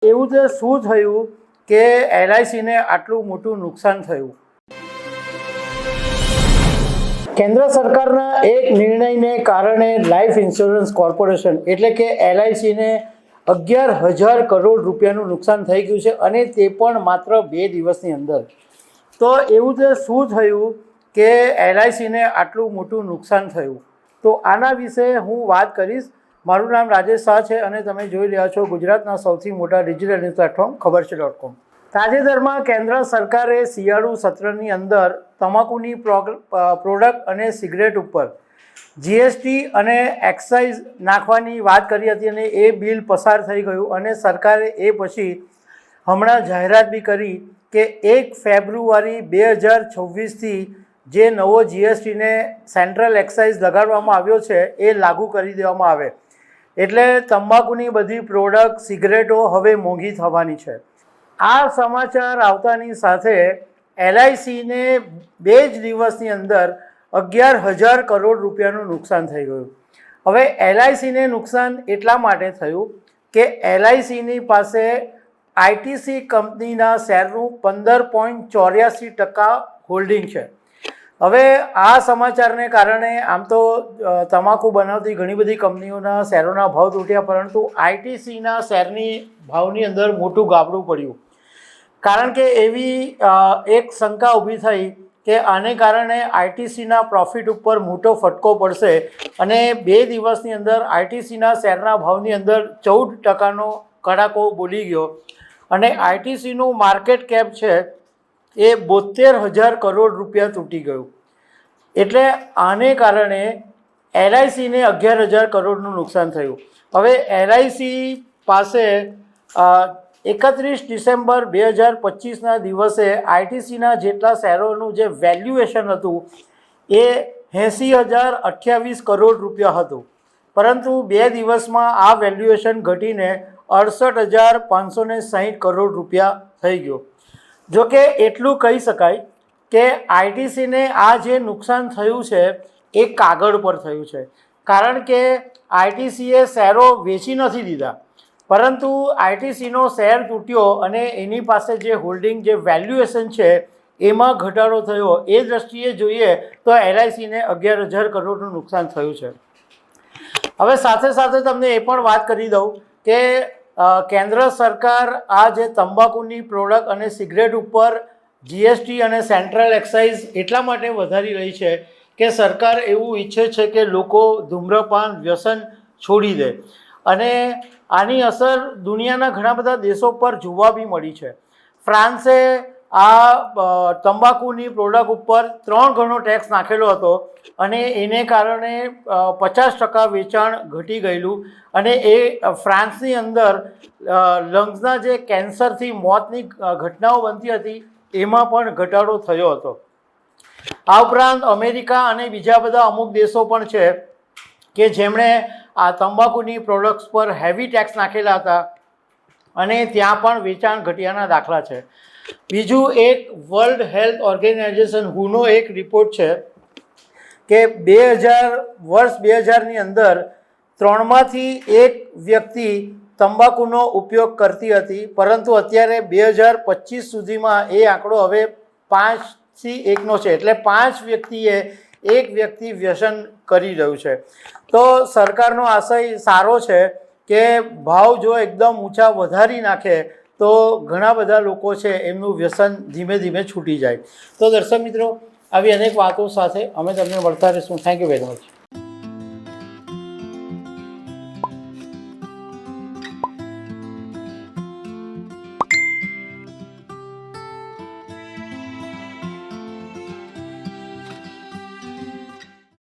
એવું તે શું થયું કે એલઆઈસીને આટલું મોટું નુકસાન થયું? કેન્દ્ર સરકારના એક નિર્ણયને કારણે લાઈફ ઇન્સ્યોરન્સ કોર્પોરેશન એટલે કે એલઆઈસીને 11,000 કરોડ રૂપિયાનું નુકસાન થઈ ગયું છે, અને તે પણ માત્ર 2 દિવસની અંદર. તો એવું તે શું થયું કે એલઆઈસીને આટલું મોટું નુકસાન થયું? તો આના વિશે હું વાત કરીશ. મારું નામ રાજેશ શાહ છે અને તમે જોઈ રહ્યા છો ગુજરાતના સૌથી મોટા ડિજિટલ ન્યૂઝ પ્લેટફોર્મ ખબરછે.com. તાજેતરમાં કેન્દ્ર સરકારે શિયાળુ સત્રની અંદર તમાકુની પ્રોડક્ટ અને સિગરેટ ઉપર જીએસટી અને એક્સાઇઝ નાખવાની વાત કરી હતી, અને એ બિલ પસાર થઈ ગયું અને સરકારે એ પછી હમણાં જાહેરાત બી કરી કે 1 ફેબ્રુઆરી 2026થી જે નવો જીએસટીને સેન્ટ્રલ એક્સાઇઝ લગાડવામાં આવ્યો છે એ લાગુ કરી દેવામાં આવે. એટલે તંબાકુની બધી પ્રોડક્ટ સિગરેટો હવે મોંઘી થવાની છે. આ સમાચાર આવતાની સાથે એલઆઈસીને 2 જ દિવસની અંદર 11,000 કરોડ રૂપિયાનું નુકસાન થઈ ગયું. હવે એલઆઈસીને નુકસાન એટલા માટે થયું કે એલઆઈસીની પાસે આઈટીસી કંપનીના શેરનું 15.84% હોલ્ડિંગ છે. હવે આ સમાચારને કારણે આમ તો તમાકુ બનાવતી ઘણી બધી કંપનીઓના શેરોના ભાવ તૂટ્યા, પરંતુ આઈટીસીના શેરની ભાવની અંદર મોટું ગાબડું પડ્યું. કારણ કે એવી એક શંકા ઊભી થઈ કે આને કારણે આઈટીસીના પ્રોફિટ ઉપર મોટો ફટકો પડશે, અને 2 દિવસની અંદર આઈટીસીના શેરના ભાવની અંદર 14%નો કડાકો બોલી ગયો, અને આઈટીસીનું માર્કેટ કેપ છે એ 72,000 કરોડ રૂપિયા તૂટી ગયું. એટલે આને કારણે એલઆઈસીને 11,000 કરોડનું નુકસાન થયું. હવે એલઆઈસી પાસે 31 ડિસેમ્બર 2025ના દિવસે આઈટીસીના જેટલા શેરોનું જે વેલ્યુએશન હતું એ 80,028 કરોડ રૂપિયા હતું, પરંતુ 2 દિવસમાં આ વેલ્યુએશન ઘટીને 68,560 કરોડ રૂપિયા થઈ ગયો. જોકે એટલું કહી શકાય કે આઈટીસીને આ જે નુકસાન થયું છે એ કાગળ પર થયું છે, કારણ કે આઈટીસીએ શેરો વેચી નથી દીધા, પરંતુ આઈટીસીનો શેર તૂટ્યો અને એની પાસે જે હોલ્ડિંગ, જે વેલ્યુએશન છે એમાં ઘટાડો થયો. એ દૃષ્ટિએ જોઈએ તો એલઆઈસીને 11,000 કરોડનું નુકસાન થયું છે. હવે સાથે સાથે તમને એ પણ વાત કરી દઉં કે કેન્દ્ર સરકાર આ જે તંબાકુની પ્રોડક્ટ અને સિગરેટ ઉપર જીએસટી અને સેન્ટ્રલ એક્સાઇઝ એટલા માટે વધારી રહી છે કે સરકાર એવું ઈચ્છે છે કે લોકો ધૂમ્રપાન વ્યસન છોડી દે, અને આની અસર દુનિયાના ઘણા બધા દેશો પર જોવા બી મળી છે. ફ્રાન્સે આ તંબાકુની પ્રોડક્ટ ઉપર 3 ગણો ટેક્સ નાખેલો હતો, અને એને કારણે 50% વેચાણ ઘટી ગયેલું, અને એ ફ્રાન્સની અંદર લંગ્સના જે કેન્સરથી મોતની ઘટનાઓ બનતી હતી એમાં પણ ઘટાડો થયો હતો. આ ઉપરાંત અમેરિકા અને બીજા બધા અમુક દેશો પણ છે કે જેમણે આ તંબાકુની પ્રોડક્ટ્સ પર હેવી ટેક્સ નાખેલા હતા, અને ત્યાં પણ વેચાણ ઘટ્યાના દાખલા છે. બીજું એક વર્લ્ડ હેલ્થ ઓર્ગેનાઇઝેશન હુનો એક રિપોર્ટ છે કે વર્ષ 2000ની અંદર 3માંથી 1 વ્યક્તિ તંબાકુનો ઉપયોગ કરતી હતી, પરંતુ અત્યારે 2025 સુધીમાં એ આંકડો હવે 5થી 1નો છે. એટલે 5 વ્યક્તિએ 1 વ્યક્તિ વ્યસન કરી રહ્યું છે. તો સરકારનો આશય સારો છે કે ભાવ જો એકદમ ઊંચા વધારી નાખે તો ઘણા બધા લોકો છે એમનું વ્યસન ધીમે ધીમે છૂટી જાય. તો દર્શક મિત્રો, આવી અનેક વાતો સાથે અમે તમને મળતા રહીશું. Thank you very much.